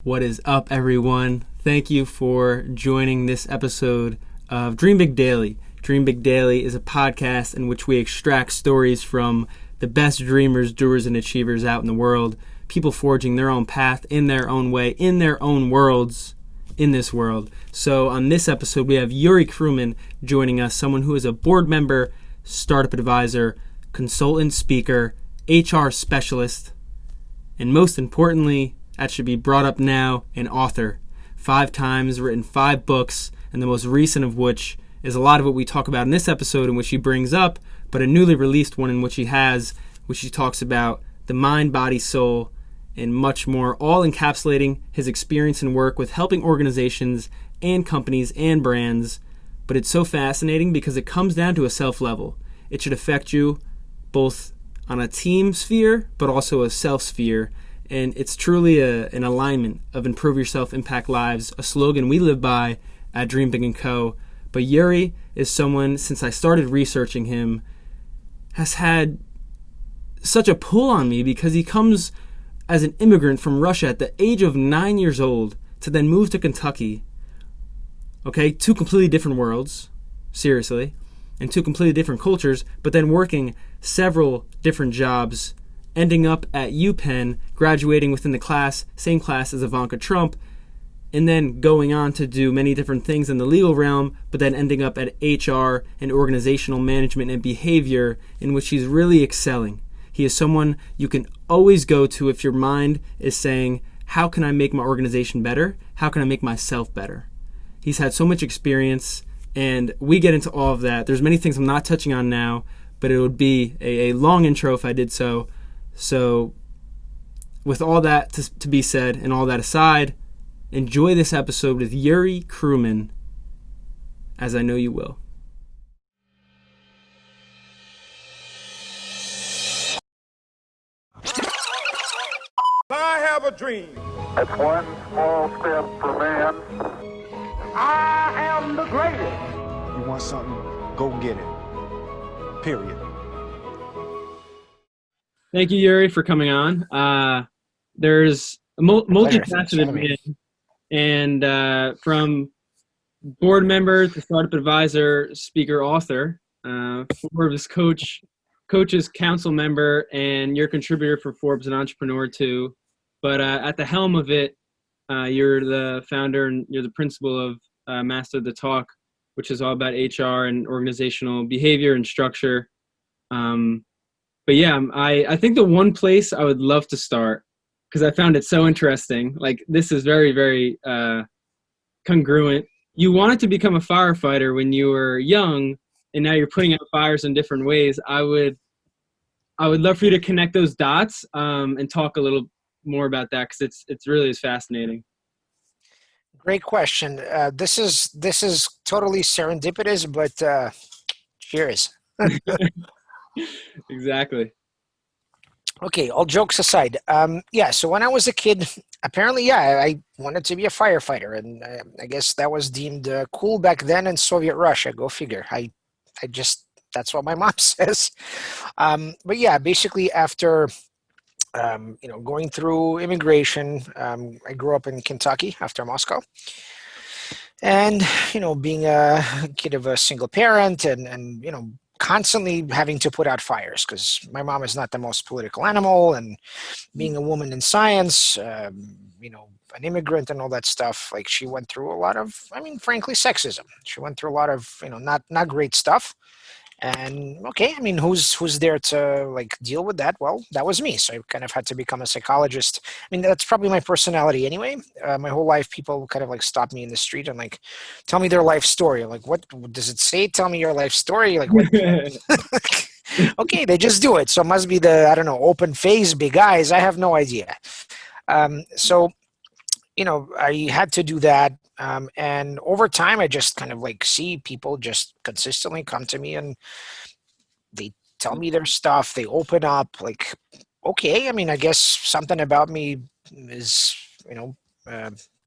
What is up, everyone? Thank you for joining this episode of Dream Big Daily. Dream Big Daily is a podcast in which we extract stories from the best dreamers, doers, and achievers out in the world, people forging their own path in their own way, in their own worlds, in this world. So on this episode, we have Yuri Kruman joining us, someone who is a board member, startup advisor, consultant, speaker, HR specialist, and most importantly, that should be brought up now, an author. 5 times, written 5 books, and the most recent of which is a lot of what we talk about in this episode, in which he brings up, but a newly released one in which he talks about the mind, body, soul, and much more, all encapsulating his experience and work with helping organizations and companies and brands. But it's so fascinating because it comes down to a self level. It should affect you both on a team sphere, but also a self sphere. And it's truly an alignment of improve yourself, impact lives, a slogan we live by at Dream Big & Co. But Yuri is someone, since I started researching him, has had such a pull on me because he comes as an immigrant from Russia at the age of 9 years old to then move to Kentucky. Okay, 2 completely different worlds, seriously, and 2 completely different cultures, but then working several different jobs, ending up at UPenn, graduating within the same class as Ivanka Trump, and then going on to do many different things in the legal realm, but then ending up at HR and organizational management and behavior, in which he's really excelling. He is someone you can always go to if your mind is saying, how can I make my organization better? How can I make myself better? He's had so much experience, and we get into all of that. There's many things I'm not touching on now, but it would be a long intro if I did so. So with all that to be said and all that aside, enjoy this episode with Yuri Kruman, as I know you will. I have a dream. It's one small step for man. I am the greatest. You want something, go get it. Period. Thank you, Yuri, for coming on. There's a multifaceted man, and from board member to startup advisor, speaker, author, Forbes coaches council member, and you're a contributor for Forbes and Entrepreneur too. But at the helm of it, you're the founder and you're the principal of Master the Talk, which is all about HR and organizational behavior and structure. But yeah, I think the one place I would love to start, because I found it so interesting, like this is very, very congruent. You wanted to become a firefighter when you were young, and now you're putting out fires in different ways. I would love for you to connect those dots and talk a little more about that, because it's really is fascinating. Great question. This is totally serendipitous, but cheers. Exactly. Okay, all jokes aside. So when I was a kid, apparently, I wanted to be a firefighter, and I guess that was deemed cool back then in Soviet Russia. Go figure. That's what my mom says. But yeah, basically after going through immigration, I grew up in Kentucky after Moscow. And, being a kid of a single parent and constantly having to put out fires because my mom is not the most political animal, and being a woman in science, an immigrant and all that stuff, like she went through a lot of, frankly, sexism. She went through a lot of, not great stuff. And okay, who's there to like deal with that? Well, that was me. So I kind of had to become a psychologist. That's probably my personality anyway. My whole life, people kind of like stop me in the street and like tell me their life story. I'm like, what does it say? Tell me your life story. Like, what? Okay, they just do it. So it must be the, I don't know, open face, big eyes. I have no idea. So I had to do that. And over time, I just kind of like see people just consistently come to me and they tell me their stuff. They open up like, okay, I guess something about me is,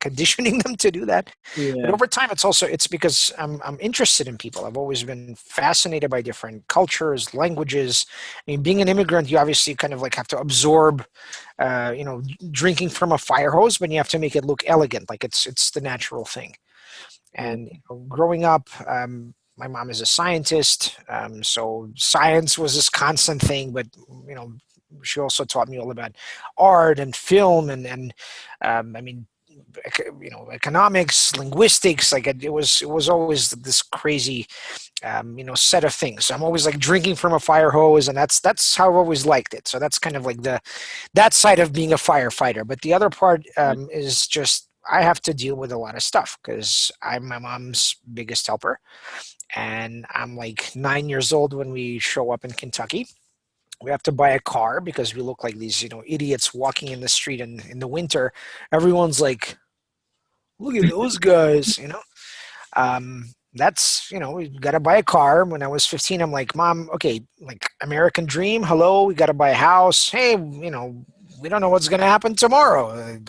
conditioning them to do that. Yeah. But over time, it's because I'm interested in people. I've always been fascinated by different cultures, languages. I mean, being an immigrant, you obviously kind of like have to absorb, drinking from a fire hose, but you have to make it look elegant, like it's the natural thing. And growing up, my mom is a scientist, so science was this constant thing. But you know, she also taught me all about art and film, and I mean, economics, linguistics. Like it was always this crazy, set of things. So I'm always like drinking from a fire hose, and that's how I've always liked it. So that's kind of like that side of being a firefighter. But the other part is just I have to deal with a lot of stuff because I'm my mom's biggest helper, and I'm like 9 years old when we show up in Kentucky. We have to buy a car because we look like these, idiots walking in the street in the winter. Everyone's like, look at those guys. We got to buy a car. When I was 15, I'm like, Mom, okay, like American dream. Hello, we got to buy a house. Hey, we don't know what's going to happen tomorrow.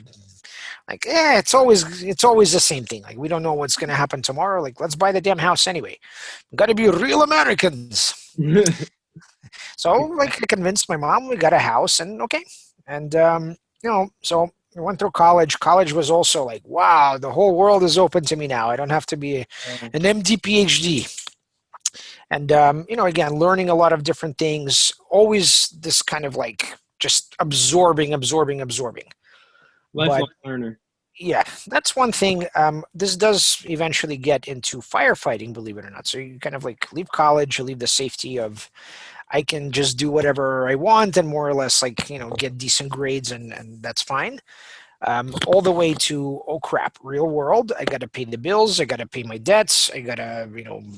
It's always the same thing. Like, we don't know what's going to happen tomorrow. Like, let's buy the damn house anyway. We got to be real Americans. So like I convinced my mom, we got a house, and okay. And so we went through college. College was also like, wow, the whole world is open to me now. I don't have to be an MD PhD. And again, learning a lot of different things, always this kind of like just absorbing. Lifelong learner. Yeah, that's one thing. This does eventually get into firefighting, believe it or not. So you kind of like leave college, you leave the safety of I can just do whatever I want and more or less like, get decent grades and that's fine. All the way to, oh crap, real world. I got to pay the bills. I got to pay my debts. I got to,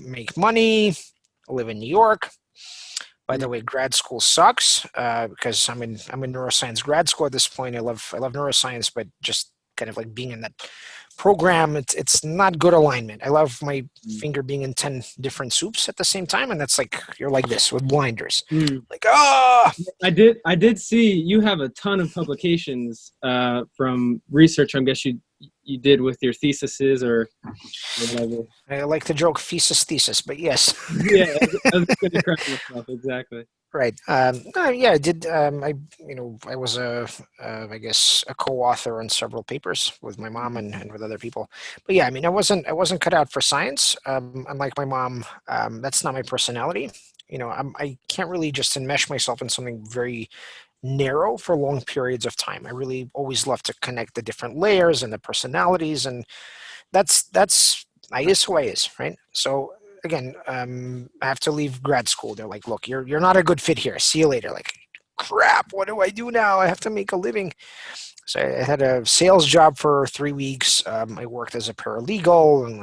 make money. I live in New York. By the way, grad school sucks because I'm in neuroscience grad school at this point. I love neuroscience, but just kind of like being in that program, it's not good alignment. I love my finger being in 10 different soups at the same time, and that's like you're like this with blinders. Like, I did see you have a ton of publications from research. I guess you did with your theses or whatever. I like the joke thesis, but yes. Yeah, I was going to correct myself, exactly. Right. Yeah, I did. I was I guess a co-author on several papers with my mom and with other people. But yeah, I mean, I wasn't cut out for science. Unlike my mom, that's not my personality. I can't really just enmesh myself in something very narrow for long periods of time. I really always love to connect the different layers and the personalities, and that's I is who I is, right? So again, I have to leave grad school. They're like, look, you're not a good fit here. See you later. Like, crap, what do I do now? I have to make a living. So I had a sales job for 3 weeks. I worked as a paralegal and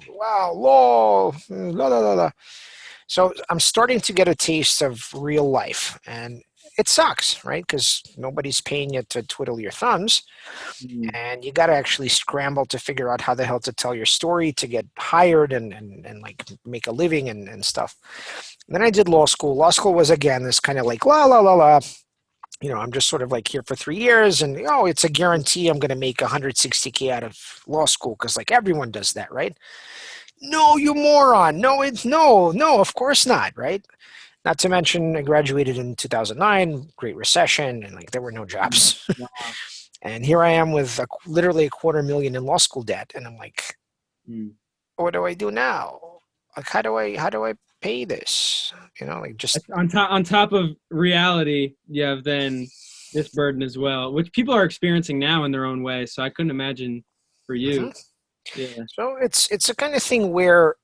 wow, law, la, la, la, la. So I'm starting to get a taste of real life, and it sucks, right? Because nobody's paying you to twiddle your thumbs, and you got to actually scramble to figure out how the hell to tell your story to get hired and like make a living and stuff. And then I did law school. Law school was again this kind of like la la la la. I'm just sort of like here for 3 years, and it's a guarantee I'm going to make 160K out of law school because like everyone does that, right? No, you moron. No, of course not, right? Not to mention, I graduated in 2009, Great Recession, and like there were no jobs. And here I am with literally $250,000 in law school debt, and I'm like, what do I do now? Like, how do I pay this? Like just on top of reality, you have then this burden as well, which people are experiencing now in their own way. So I couldn't imagine for you. Mm-hmm. Yeah. So it's a kind of thing where,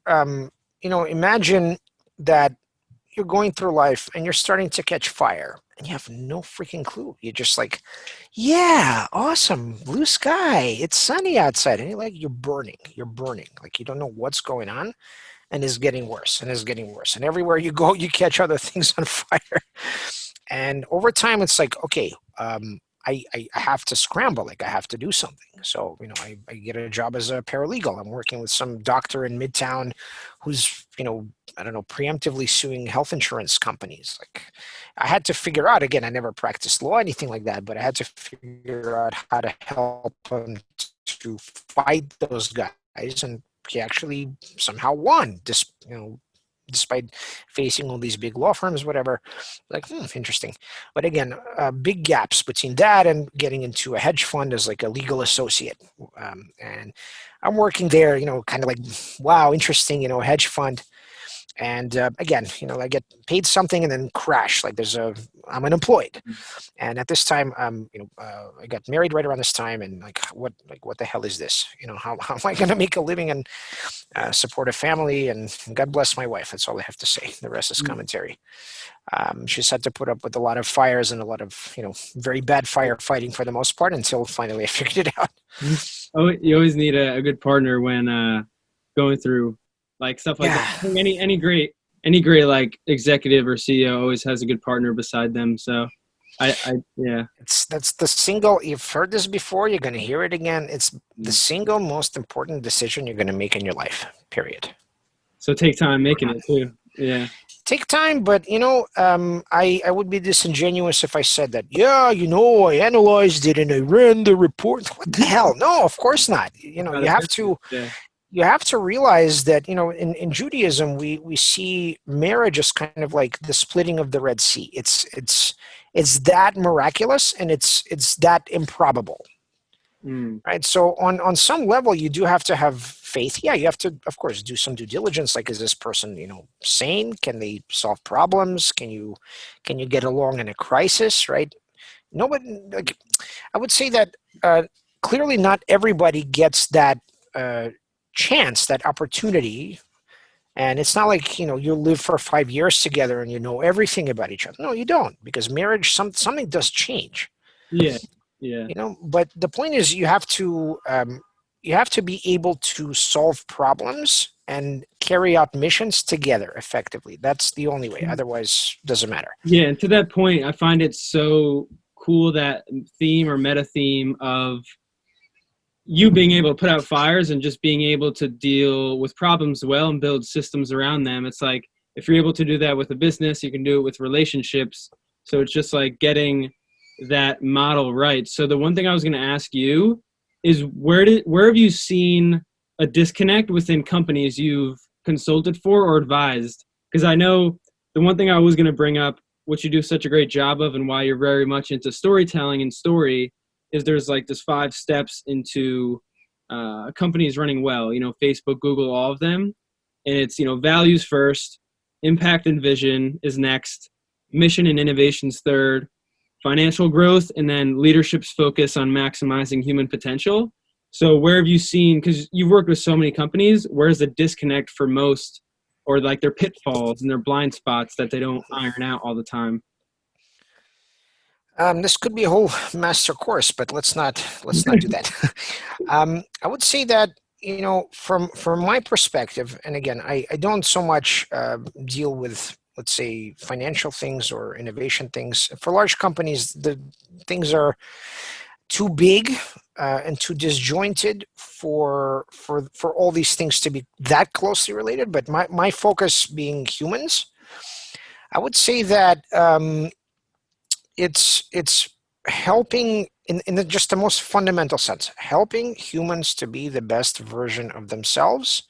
imagine that you're going through life and you're starting to catch fire and you have no freaking clue. You're just like, yeah, awesome, blue sky, it's sunny outside. And you're burning. Like you don't know what's going on, and it's getting worse and it's getting worse. And everywhere you go, you catch other things on fire. And over time, it's like, okay, I have to scramble. Like I have to do something. So, I get a job as a paralegal. I'm working with some doctor in Midtown who's, I don't know, preemptively suing health insurance companies. Like I had to figure out, again, I never practiced law, anything like that, but I had to figure out how to help them to fight those guys, and he actually somehow won. Despite facing all these big law firms, whatever. Like, interesting. But again, big gaps between that and getting into a hedge fund as like a legal associate. And I'm working there, kind of like, wow, interesting, hedge fund. And again, I get paid something and then crash. Like I'm unemployed. And at this time, I got married right around this time, and what the hell is this? How am I going to make a living and support a family? And God bless my wife. That's all I have to say. The rest is commentary. She's had to put up with a lot of fires and a lot of, very bad firefighting for the most part until finally I figured it out. Oh, you always need a good partner when going through like stuff like that. I think any great like executive or CEO always has a good partner beside them. So yeah. That's the single, you've heard this before, you're going to hear it again. It's the single most important decision you're going to make in your life, period. So take time making it too. Yeah. Take time, but I would be disingenuous if I said that, I analyzed it and I ran the report. What the hell? No, of course not. You have to realize that, in Judaism, we see marriage as kind of like the splitting of the Red Sea. It's that miraculous, and it's that improbable. Right? So on some level, you do have to have faith. Yeah, you have to, of course, do some due diligence. Like, is this person, sane? Can they solve problems? Can you get along in a crisis? Right? Nobody. Like, I would say that clearly not everybody gets that chance, that opportunity. And it's not like, you live for 5 years together and you know everything about each other. No, you don't, because marriage, something does change. Yeah. But the point is, you have to be able to solve problems and carry out missions together effectively. That's the only way. Otherwise, it doesn't matter. Yeah, and to that point, I find it so cool, that theme or meta theme of you being able to put out fires and just being able to deal with problems well and build systems around them. It's like, if you're able to do that with a business, you can do it with relationships. So it's just like getting that model right. So the one thing I was going to ask you is, where have you seen a disconnect within companies you've consulted for or advised? Because I know the one thing I was going to bring up, which you do such a great job of, and why you're very much into storytelling and story, is there's like this 5 steps into companies running well, Facebook, Google, all of them. And it's, values first, impact and vision is next, mission and innovations third, financial growth, and then leadership's focus on maximizing human potential. So where have you seen, because you've worked with so many companies, where's the disconnect for most, or like their pitfalls and their blind spots that they don't iron out all the time? This could be a whole master course, but let's not do that. I would say that, from my perspective, and again, I don't so much deal with, let's say, financial things or innovation things. For large companies, the things are too big and too disjointed for all these things to be that closely related. But my focus being humans, I would say that it's helping in just the most fundamental sense, helping humans to be the best version of themselves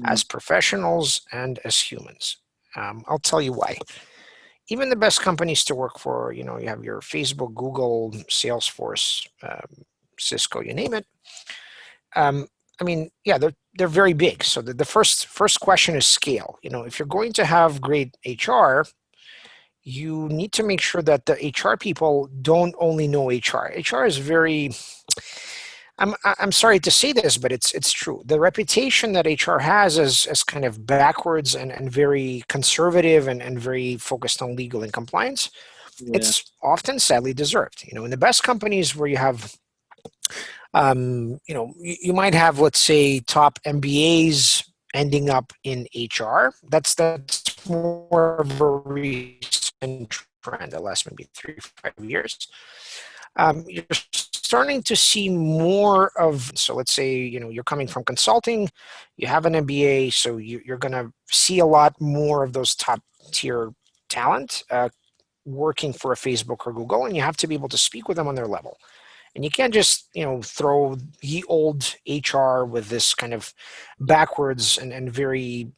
as professionals and as humans. I'll tell you why. Even the best companies to work for, you have your Facebook, Google, Salesforce, Cisco, you name it. They're very big. So the first question is scale. If you're going to have great HR, you need to make sure that the HR people don't only know HR. HR is very, I'm sorry to say this, but it's true. The reputation that HR has as kind of backwards and very conservative and very focused on legal and compliance, it's often sadly deserved. In the best companies where you have, you might have, let's say, top MBAs ending up in HR. That's more of a recent trend, the last maybe 3-5 years. You're starting to see more of, so let's say, you're coming from consulting, you have an MBA, so you're going to see a lot more of those top tier talent working for a Facebook or Google, and you have to be able to speak with them on their level. And you can't just, throw ye old HR with this kind of backwards and very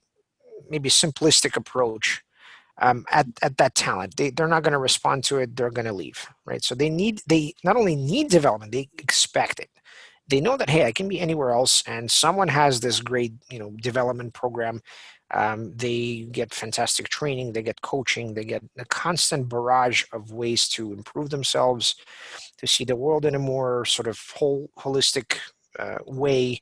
maybe simplistic approach at that talent. They're not going to respond to it. They're going to leave, right? So they not only need development, they expect it. They know that, hey, I can be anywhere else, and someone has this great, development program. They get fantastic training, they get coaching, they get a constant barrage of ways to improve themselves, to see the world in a more sort of holistic way,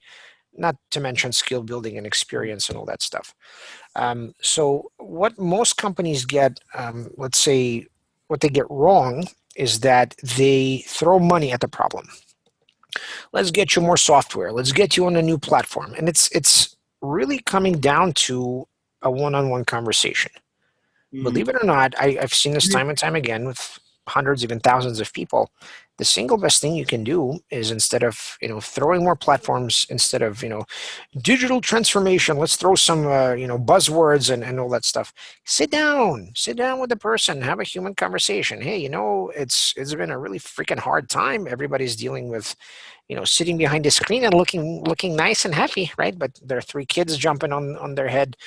not to mention skill building and experience and all that stuff. So what most companies get, let's say, what they get wrong is that they throw money at the problem. Let's get you more software. Let's get you on a new platform. And it's really coming down to a one-on-one conversation. Believe it or not, I've seen this time and time again with hundreds, even thousands of people. The single best thing you can do is, instead of throwing more platforms, instead of digital transformation, let's throw some buzzwords and all that stuff. Sit down with the person, have a human conversation. Hey, it's been a really freaking hard time. Everybody's dealing with sitting behind a screen and looking nice and happy, right? But there are 3 kids jumping on their head.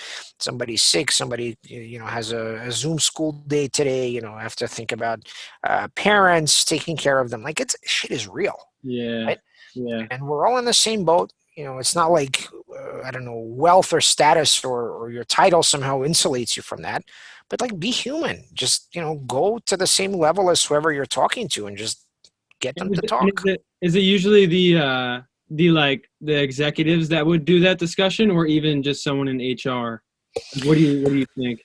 Somebody's sick. Somebody has a Zoom school day today. I have to think about parents taking care of them. Like, shit is real. Yeah. Right? Yeah. And we're all in the same boat. It's not like I don't know, wealth or status or your title somehow insulates you from that. But like, be human. Just go to the same level as whoever you're talking to and just get them to talk. Is it usually the executives that would do that discussion, or even just someone in HR? What do you think?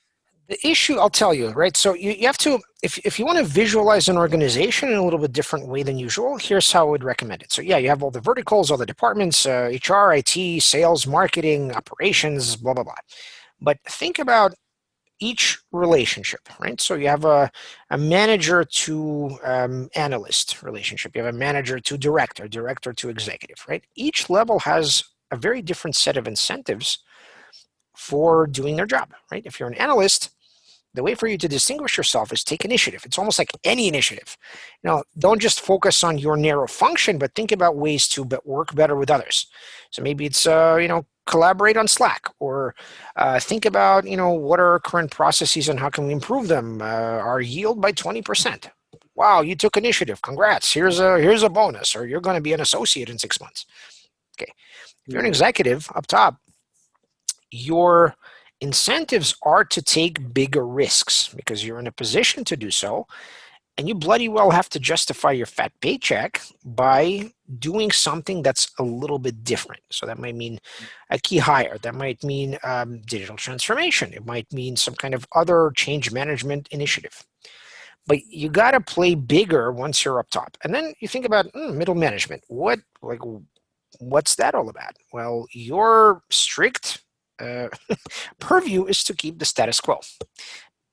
The issue, I'll tell you, right? So you have to, if you want to visualize an organization in a little bit different way than usual, here's how I would recommend it. So yeah, you have all the verticals, all the departments, HR, IT, sales, marketing, operations, blah, blah, blah. But think about each relationship, right? So you have a manager to analyst relationship. You have a manager to director to executive, right? Each level has a very different set of incentives for doing their job, right? If you're an analyst, the way for you to distinguish yourself is take initiative. It's almost like any initiative. Don't just focus on your narrow function, but think about ways to work better with others. So maybe it's, collaborate on Slack, or think about, what are our current processes and how can we improve them? Our yield by 20%. Wow, you took initiative. Congrats. Here's a bonus, or you're going to be an associate in 6 months. Okay. If you're an executive up top, your incentives are to take bigger risks because you're in a position to do so, and you bloody well have to justify your fat paycheck by doing something that's a little bit different. So that might mean a key hire. That might mean digital transformation. It might mean some kind of other change management initiative. But you got to play bigger once you're up top. And then you think about middle management. What's that all about? Well, your strict purview is to keep the status quo.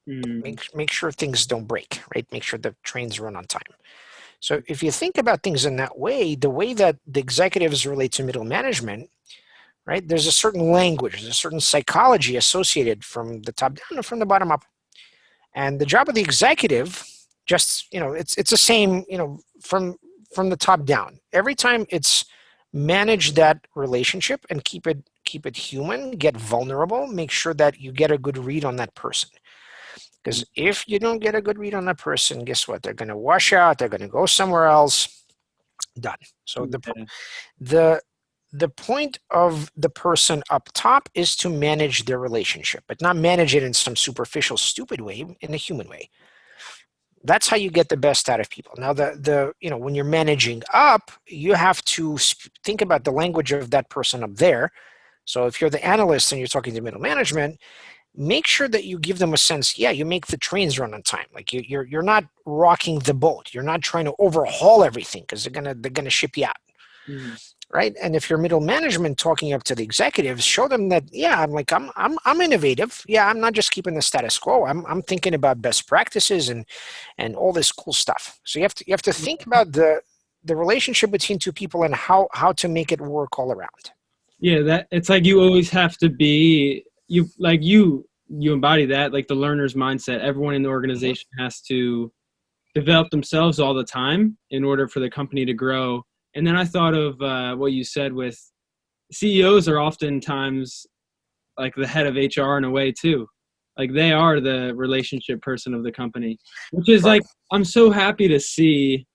Make sure things don't break, right? Make sure the trains run on time. So if you think about things in that way, the way that the executives relate to middle management, right? There's a certain language, there's a certain psychology associated from the top down and from the bottom up. And the job of the executive, just, it's the same, from the top down. Every time it's manage that relationship and keep it human, get vulnerable, make sure that you get a good read on that person. Because if you don't get a good read on that person, guess what? They're going to wash out. They're going to go somewhere else. Done. So the point of the person up top is to manage their relationship, but not manage it in some superficial, stupid way, in a human way. That's how you get the best out of people. Now, when you're managing up, you have to think about the language of that person up there. So if you're the analyst and you're talking to middle management, make sure that you give them a sense, you make the trains run on time. Like you're not rocking the boat. You're not trying to overhaul everything because they're gonna ship you out. Right? And if you're middle management talking up to the executives, show them that, I'm innovative. Yeah, I'm not just keeping the status quo. I'm thinking about best practices and all this cool stuff. So you have to think about the relationship between two people and how to make it work all around. Yeah, that it's like you always have to be you embody that, like the learner's mindset. Everyone in the organization has to develop themselves all the time in order for the company to grow. And then I thought of what you said with CEOs are oftentimes like the head of HR in a way too. Like they are the relationship person of the company, which is like, I'm so happy to see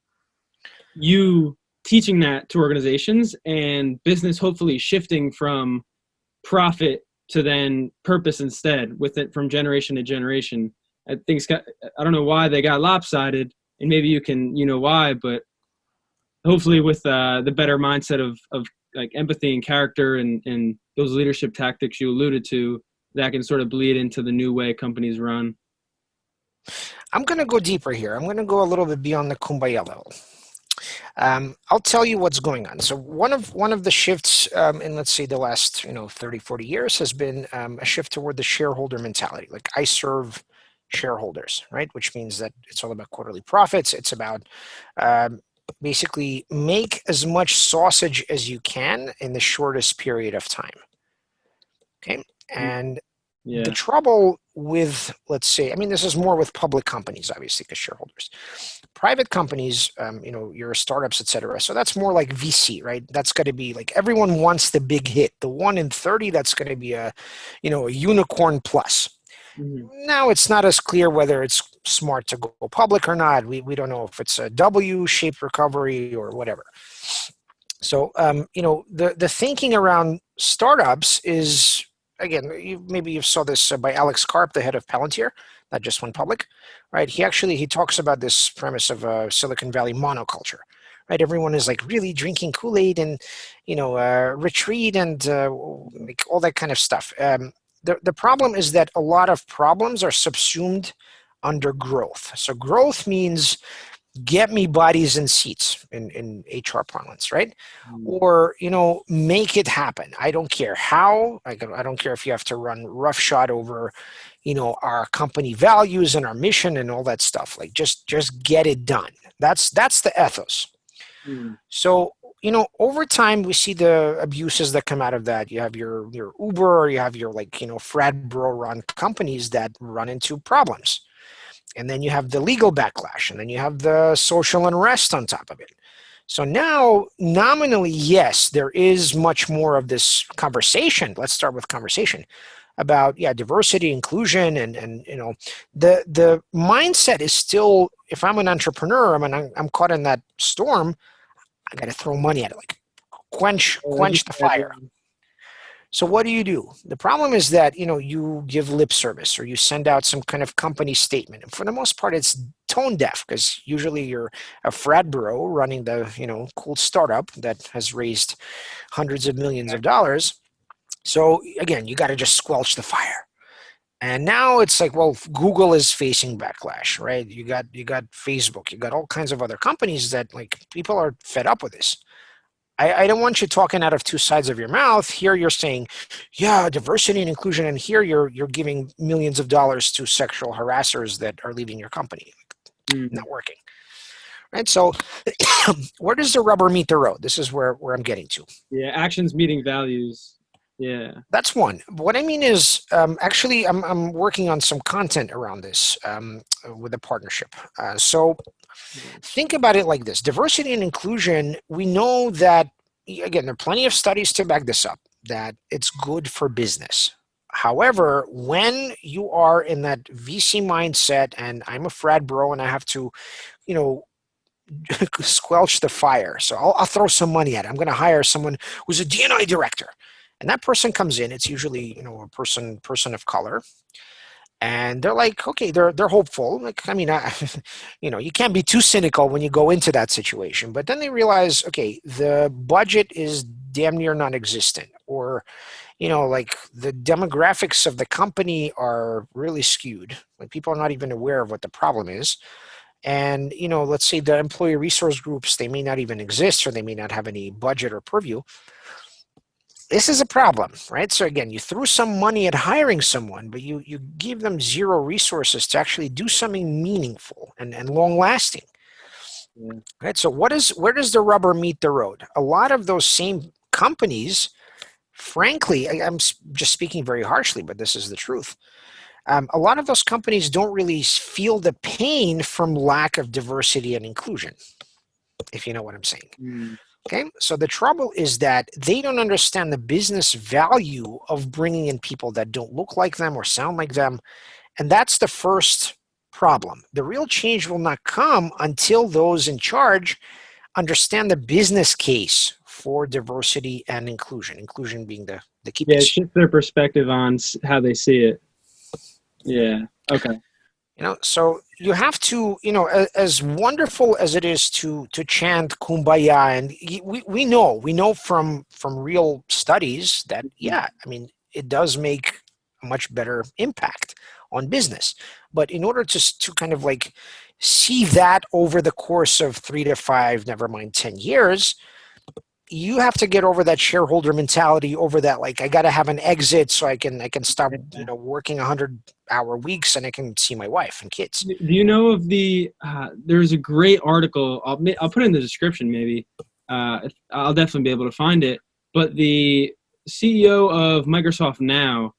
you teaching that to organizations and business hopefully shifting from profit to then purpose instead with it from generation to generation. I don't know why they got lopsided, and maybe you can, why, but hopefully with the better mindset of like empathy and character and those leadership tactics you alluded to, that can sort of bleed into the new way companies run. I'm going to go deeper here. I'm going to go a little bit beyond the kumbaya level. I'll tell you what's going on. So one of the shifts in, let's say, the last 30, 40 years has been a shift toward the shareholder mentality. Like I serve shareholders, right? Which means that it's all about quarterly profits. It's about basically make as much sausage as you can in the shortest period of time. Okay. And the trouble with, let's say, I mean, this is more with public companies, obviously, because shareholders. Private companies, your startups, et cetera. So that's more like VC, right? That's going to be like everyone wants the big hit, the 1 in 30. That's going to be a unicorn plus. Mm-hmm. Now it's not as clear whether it's smart to go public or not. We don't know if it's a W-shaped recovery or whatever. So, the thinking around startups is, again, maybe you saw this by Alex Karp, the head of Palantir, that just went public, right? He talks about this premise of Silicon Valley monoculture, right? Everyone is like really drinking Kool-Aid and, retreat and like all that kind of stuff. The problem is that a lot of problems are subsumed under growth. So growth means get me bodies and seats in HR parlance, right? Or, make it happen. I don't care how. I don't care if you have to run roughshod over, our company values and our mission and all that stuff. Like just get it done. That's the ethos. So, over time we see the abuses that come out of that. You have your Uber, or you have your frat bro run companies that run into problems. And then you have the legal backlash, and then you have the social unrest on top of it. So now, nominally, yes, there is much more of this conversation. Let's start with conversation about diversity, inclusion, and the mindset is still. If I'm an entrepreneur, I'm caught in that storm. I got to throw money at it, like quench the fire. So what do? The problem is that, you give lip service or you send out some kind of company statement. And for the most part, it's tone deaf because usually you're a frat bro running the, cool startup that has raised hundreds of millions of dollars. So again, you got to just squelch the fire. And now it's like, well, Google is facing backlash, right? You got Facebook, you got all kinds of other companies that like people are fed up with this. I don't want you talking out of two sides of your mouth. Here you're saying, diversity and inclusion, and here you're giving millions of dollars to sexual harassers that are leaving your company. Not working. Right? So where does the rubber meet the road? This is where I'm getting to. Yeah, actions meeting values. Yeah. That's one. What I mean is, actually, I'm working on some content around this with a partnership. So think about it like this. Diversity and inclusion, we know that, again, there are plenty of studies to back this up, that it's good for business. However, when you are in that VC mindset and I'm a frat bro and I have to, squelch the fire. So I'll throw some money at it. I'm going to hire someone who's a D&I director. And that person comes in, it's usually, a person of color. And they're like, okay, they're hopeful. Like, I mean, you can't be too cynical when you go into that situation. But then they realize, okay, the budget is damn near non-existent, or, like the demographics of the company are really skewed. Like people are not even aware of what the problem is. And, let's say the employee resource groups, they may not even exist, or they may not have any budget or purview. This is a problem, right? So again, you threw some money at hiring someone, but you give them zero resources to actually do something meaningful and long lasting. Yeah. Right? So where does the rubber meet the road? A lot of those same companies, frankly, I'm just speaking very harshly, but this is the truth. A lot of those companies don't really feel the pain from lack of diversity and inclusion, if you know what I'm saying. Mm. Okay, so the trouble is that they don't understand the business value of bringing in people that don't look like them or sound like them. And that's the first problem. The real change will not come until those in charge understand the business case for diversity and inclusion being the key Yeah, it piece. shifts their perspective on how they see it. Yeah. Okay. So you have to, as wonderful as it is to chant kumbaya, and we know from real studies that, yeah, I mean, it does make a much better impact on business. But in order to kind of like see that over the course of 3 to 5, never mind 10 years, you have to get over that shareholder mentality, over that, like, I got to have an exit so I can stop working 100-hour weeks and I can see my wife and kids. Do you know of there's a great article, I'll put it in the description maybe. I'll definitely be able to find it. But the CEO of Microsoft Now,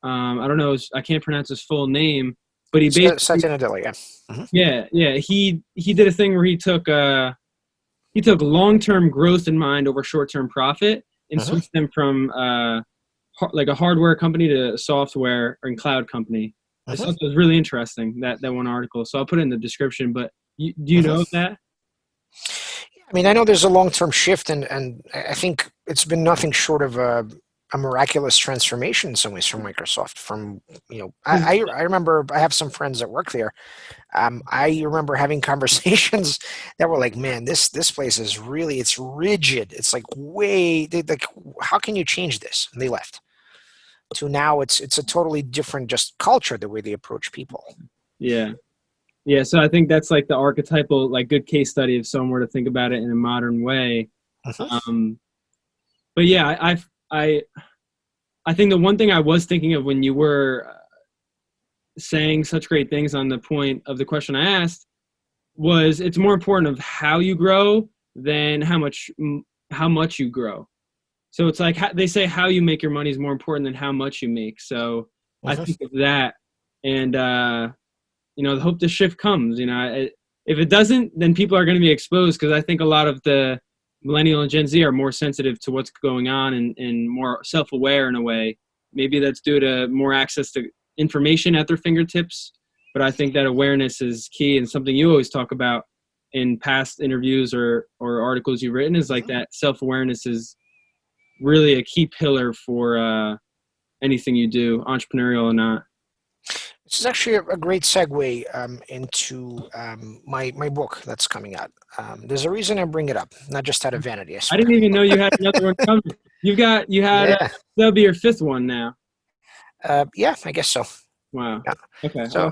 I don't know, I can't pronounce his full name, but he basically, Satya Nadella, yeah. Mm-hmm. yeah, he did a thing where he took long-term growth in mind over short-term profit and switched them from like a hardware company to a software and cloud company. I thought it was really interesting, that one article. So I'll put it in the description. But do you know of that? I mean, I know there's a long-term shift, and I think it's been nothing short of a miraculous transformation in some ways from Microsoft. I remember, I have some friends that work there. I remember having conversations that were like, man, this place is really, it's rigid. It's like how can you change this? And they left. To now, it's a totally different just culture, the way they approach people. Yeah. Yeah, so I think that's like the archetypal, like, good case study if someone were to think about it in a modern way. But yeah, I think the one thing I was thinking of when you were saying such great things on the point of the question I asked was, it's more important of how you grow than how much you grow. So it's like they say how you make your money is more important than how much you make. So I think of that, and the hope the shift comes. If it doesn't, then people are going to be exposed, because I think a lot of the millennial and Gen Z are more sensitive to what's going on and more self-aware in a way. Maybe that's due to more access to information at their fingertips, but I think that awareness is key, and something you always talk about in past interviews or articles you've written is like that self-awareness is really a key pillar for anything you do, entrepreneurial or not. This is actually a great segue into my book that's coming out. There's a reason I bring it up, not just out of vanity. I didn't even know you had another one coming. That'll be your 5th one now. Yeah, I guess so. Wow. Yeah. Okay. So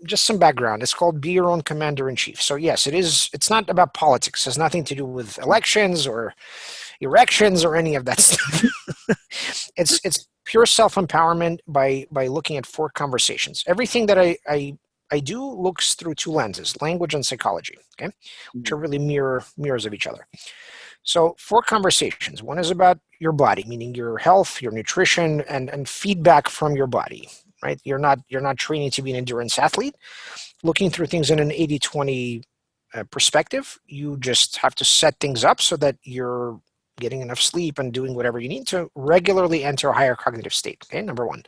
just some background. It's called Be Your Own Commander-in-Chief. So yes, it's not about politics. It has nothing to do with elections or erections or any of that stuff. It's pure self-empowerment by looking at 4 conversations. Everything that I do looks through 2 lenses, language and psychology, okay, which are really mirrors of each other. So 4 conversations. One is about your body, meaning your health, your nutrition, and feedback from your body, right? You're not training to be an endurance athlete. Looking through things in an 80-20 perspective, you just have to set things up so that you're getting enough sleep and doing whatever you need to regularly enter a higher cognitive state, okay, number 1.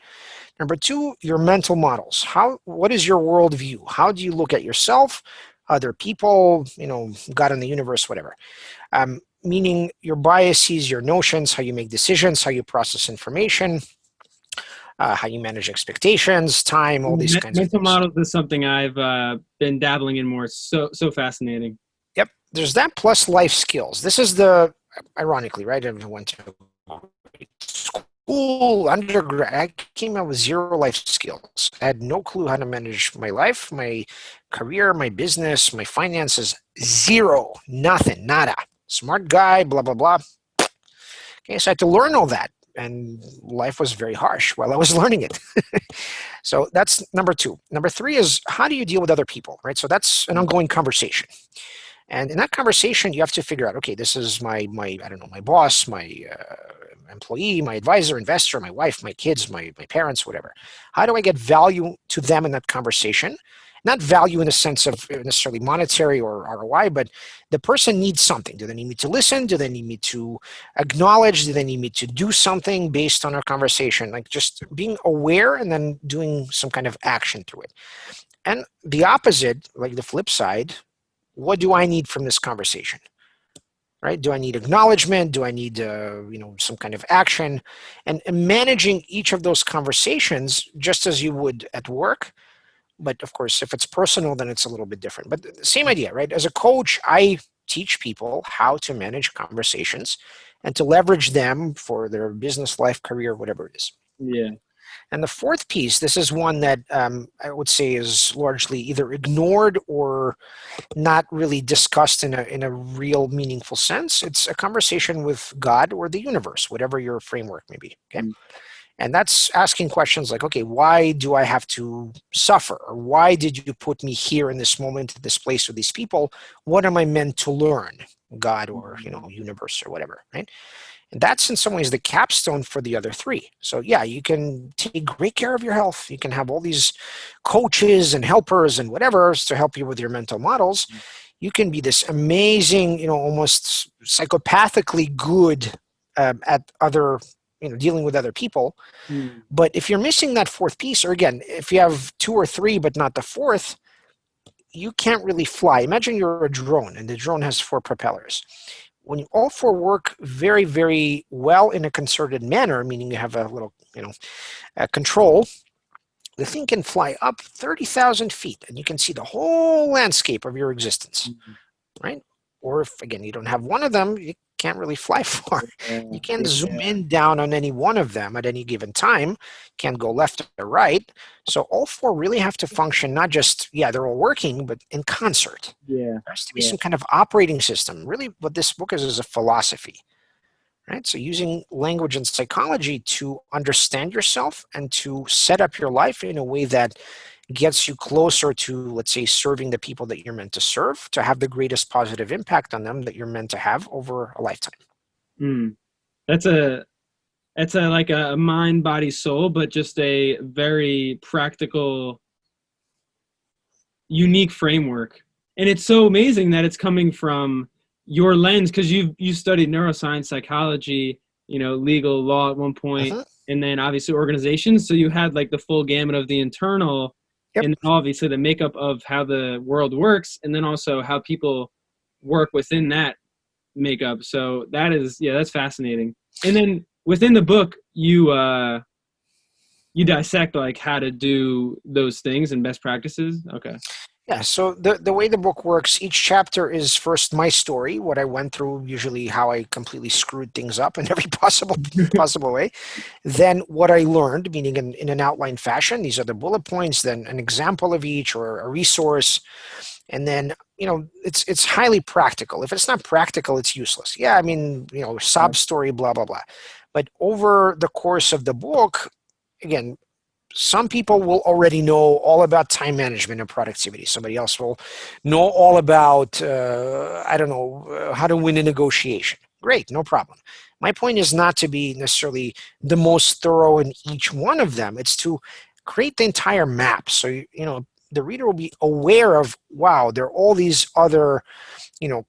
Number 2, your mental models. What is your worldview? How do you look at yourself, other people, God in the universe, whatever? Meaning your biases, your notions, how you make decisions, how you process information, how you manage expectations, time, all these kinds of things. Mental models is something I've been dabbling in more. So fascinating. Yep. There's that plus life skills. This is ironically, right? I went to school, undergrad. I came out with 0 life skills. I had no clue how to manage my life, my career, my business, my finances. 0, nothing, nada. Smart guy, blah, blah, blah. Okay, so I had to learn all that. And life was very harsh while I was learning it. So that's number 2. Number 3 is, how do you deal with other people, right? So that's an ongoing conversation. And in that conversation, you have to figure out, okay, this is my boss, my employee, my advisor, investor, my wife, my kids, my parents, whatever. How do I get value to them in that conversation? Not value in the sense of necessarily monetary or ROI, but the person needs something. Do they need me to listen? Do they need me to acknowledge? Do they need me to do something based on our conversation? Like just being aware and then doing some kind of action through it. And the opposite, like the flip side, what do I need from this conversation? Right? Do I need acknowledgement? Do I need some kind of action? And managing each of those conversations just as you would at work. But of course, if it's personal, then it's a little bit different. But the same idea, right? As a coach, I teach people how to manage conversations and to leverage them for their business, life, career, whatever it is. Yeah. And the fourth piece, this is one that I would say is largely either ignored or not really discussed in a real meaningful sense. It's a conversation with God or the universe, whatever your framework may be. Okay. And that's asking questions like, okay, why do I have to suffer? Or why did you put me here in this moment, this place with these people? What am I meant to learn? God or, universe or whatever, right? And that's in some ways the capstone for the other three. So yeah, you can take great care of your health. You can have all these coaches and helpers and whatever to help you with your mental models. You can be this amazing, almost psychopathically good at other dealing with other people. But if you're missing that fourth piece, or again, if you have two or three, but not the fourth, you can't really fly. Imagine you're a drone and the drone has 4 propellers. When you all 4 work very, very well in a concerted manner, meaning you have a little, control, the thing can fly up 30,000 feet and you can see the whole landscape of your existence, right? Or if, again, you don't have one of them, you can't really fly far. You can't zoom in down on any one of them at any given time. You can't go left or right. So all 4 really have to function, not just, they're all working, but in concert. Yeah. There has to be some kind of operating system. Really what this book is a philosophy, right? So using language and psychology to understand yourself and to set up your life in a way that gets you closer to, let's say, serving the people that you're meant to serve, to have the greatest positive impact on them that you're meant to have over a lifetime. That's like a mind, body, soul, but just a very practical, unique framework. And it's so amazing that it's coming from your lens, because you studied neuroscience, psychology, legal law at one point, and then obviously organizations. So you had like the full gamut of the internal. Yep. And obviously the makeup of how the world works, and then also how people work within that makeup. So that is, that's fascinating. And then within the book, you dissect like how to do those things and best practices. Okay. Yeah, so the way the book works, each chapter is first my story, what I went through, usually how I completely screwed things up in every possible way. Then what I learned, meaning in an outline fashion, these are the bullet points, then an example of each or a resource. And then, it's highly practical. If it's not practical, it's useless. Yeah, I mean, sob story, blah, blah, blah. But over the course of the book, again, some people will already know all about time management and productivity. Somebody else will know all about, how to win a negotiation. Great, no problem. My point is not to be necessarily the most thorough in each one of them. It's to create the entire map. So, the reader will be aware of, wow, there are all these other,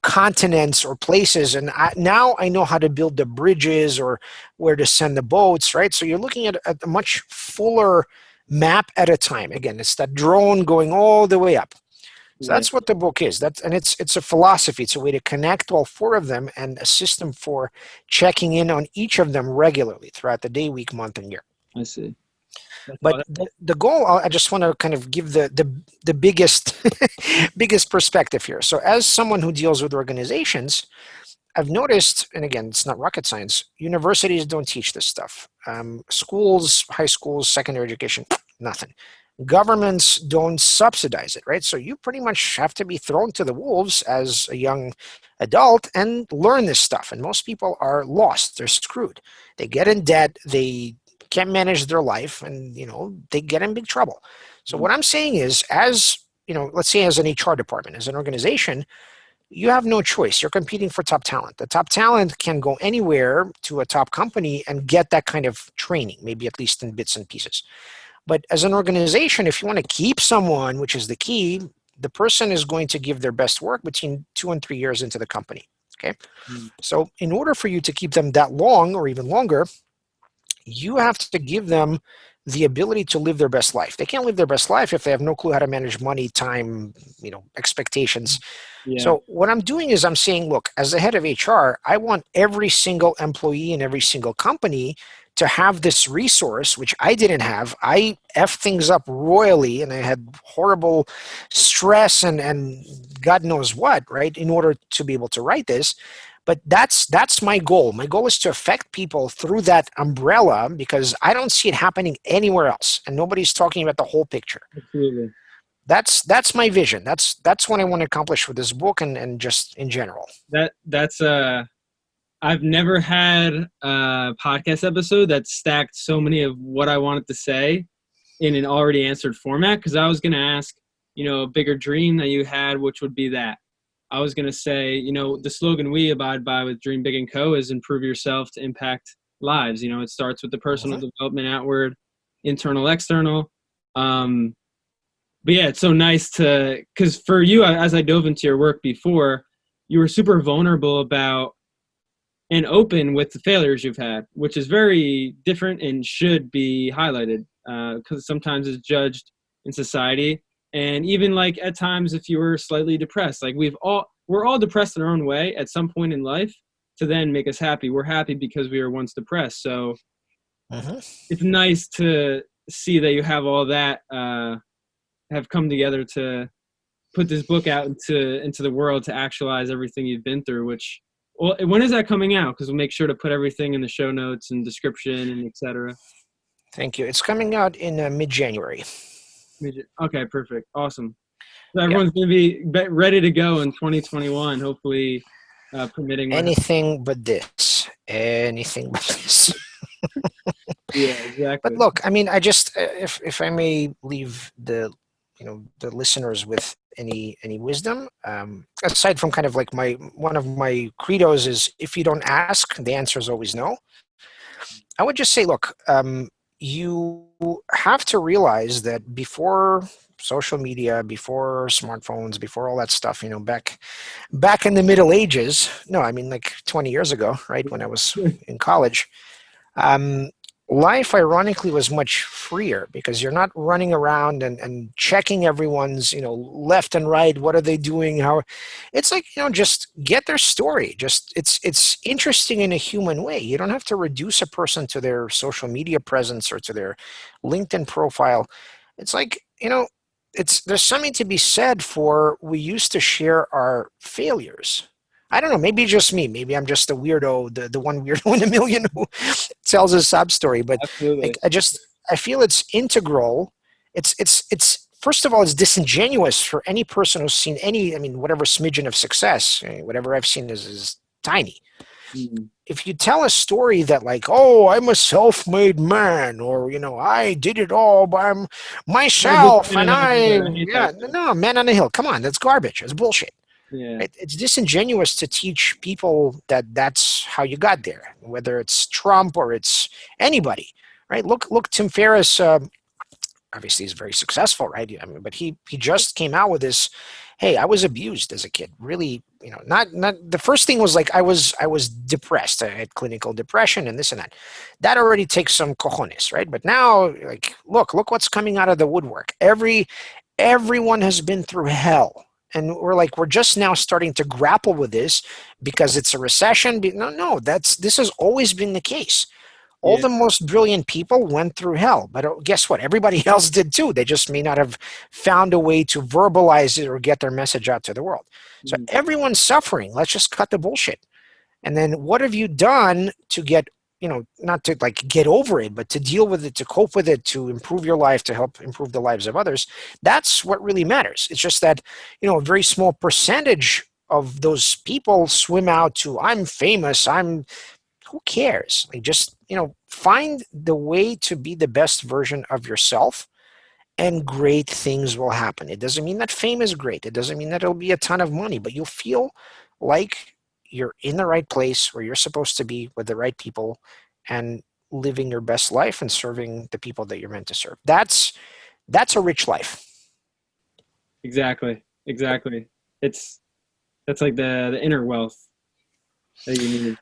continents or places. And now I know how to build the bridges or where to send the boats, right? So you're looking at a much fuller map at a time. Again, it's that drone going all the way up. So that's what the book is. It's a philosophy. It's a way to connect all 4 of them and a system for checking in on each of them regularly throughout the day, week, month, and year. I see. But the goal, I just want to kind of give the biggest biggest perspective here. So as someone who deals with organizations, I've noticed, and again, it's not rocket science, universities don't teach this stuff. Schools, high schools, secondary education, nothing. Governments don't subsidize it, right? So you pretty much have to be thrown to the wolves as a young adult and learn this stuff. And most people are lost. They're screwed. They get in debt. They can't manage their life, and they get in big trouble. So what I'm saying is, as let's say as an HR department, as an organization, you have no choice. You're competing for top talent. The top talent can go anywhere to a top company and get that kind of training, maybe at least in bits and pieces. But as an organization, if you want to keep someone, which is the key, the person is going to give their best work between 2 and 3 years into the company. Okay. So in order for you to keep them that long or even longer, you have to give them the ability to live their best life. They can't live their best life if they have no clue how to manage money, time, expectations. Yeah. So what I'm doing is I'm saying, look, as the head of HR, I want every single employee in every single company to have this resource, which I didn't have. I effed things up royally, and I had horrible stress and God knows what, right, in order to be able to write this. But that's my goal. My goal is to affect people through that umbrella, because I don't see it happening anywhere else, and nobody's talking about the whole picture. Absolutely. That's my vision. That's what I want to accomplish with this book and just in general. That's I've never had a podcast episode that stacked so many of what I wanted to say in an already answered format, because I was going to ask, a bigger dream that you had, which would be that. I was going to say, the slogan we abide by with Dream Big & Co. is improve yourself to impact lives. It starts with the personal development outward, internal, external. But yeah, it's so nice because for you, as I dove into your work before, you were super vulnerable about and open with the failures you've had, which is very different and should be highlighted, because sometimes it's judged in society. And even like at times, if you were slightly depressed, like we're all depressed in our own way at some point in life to then make us happy. We're happy because we were once depressed. So it's nice to see that you have all that have come together to put this book out into the world to actualize everything you've been through, which, well, when is that coming out? Because we'll make sure to put everything in the show notes and description and et cetera. Thank you. It's coming out in mid-January. Okay, perfect. Awesome. So everyone's going to be ready to go in 2021, hopefully permitting. Anything but this. Anything but this. Yeah, exactly. But look, I mean, I just, if I may leave the listeners with any wisdom, aside from kind of like one of my credos is, if you don't ask, the answer is always no. I would just say, look, you have to realize that before social media, before smartphones, before all that stuff, back in the Middle Ages, no, I mean like 20 years ago, right, when I was in college, life ironically was much freer, because you're not running around and checking everyone's left and right, what are they doing, how. It's like, just get their story. Just it's interesting in a human way. You don't have to reduce a person to their social media presence or to their LinkedIn profile. It's like, there's something to be said for, we used to share our failures. I don't know, maybe just me. Maybe I'm just a weirdo, the one weirdo in a million who tells a sob story. But like, I feel it's integral. It's first of all, it's disingenuous for any person who's seen whatever smidgen of success. Whatever I've seen is tiny. Mm-hmm. If you tell a story that like, oh, I'm a self-made man, or I did it all by myself, and no, man on the hill. Come on, that's garbage. It's bullshit. Yeah. It's disingenuous to teach people that that's how you got there, whether it's Trump or it's anybody, right? Look, Tim Ferriss, obviously he's very successful, right? But he just came out with this, hey, I was abused as a kid. Really, not the first thing was like, I was depressed. I had clinical depression and this and that. That already takes some cojones, right? But now, like, look what's coming out of the woodwork. Everyone has been through hell. And we're just now starting to grapple with this because it's a recession. No, this has always been the case. All the most brilliant people went through hell, but guess what? Everybody else did too. They just may not have found a way to verbalize it or get their message out to the world. So everyone's suffering. Let's just cut the bullshit. And then what have you done to get, not to like get over it, but to deal with it, to cope with it, to improve your life, to help improve the lives of others? That's what really matters. It's just that, a very small percentage of those people swim out to, I'm famous, who cares? Like, just, find the way to be the best version of yourself and great things will happen. It doesn't mean that fame is great. It doesn't mean that it'll be a ton of money, but you'll feel like you're in the right place where you're supposed to be with the right people and living your best life and serving the people that you're meant to serve. That's a rich life. Exactly. That's like the inner wealth that you need.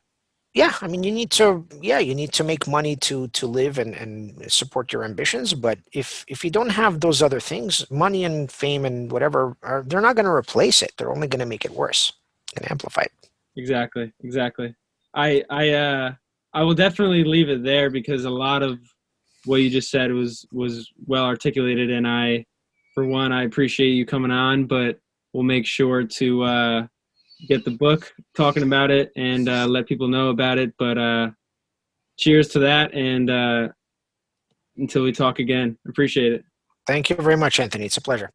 Yeah, I mean, you need to make money to live and support your ambitions. But if you don't have those other things, money and fame and whatever, they're not going to replace it. They're only going to make it worse and amplify it. Exactly. I will definitely leave it there because a lot of what you just said was well articulated, and for one, I appreciate you coming on, but we'll make sure to get the book, talking about it, and let people know about it. But cheers to that, and until we talk again, appreciate it. Thank you very much, Anthony. It's a pleasure.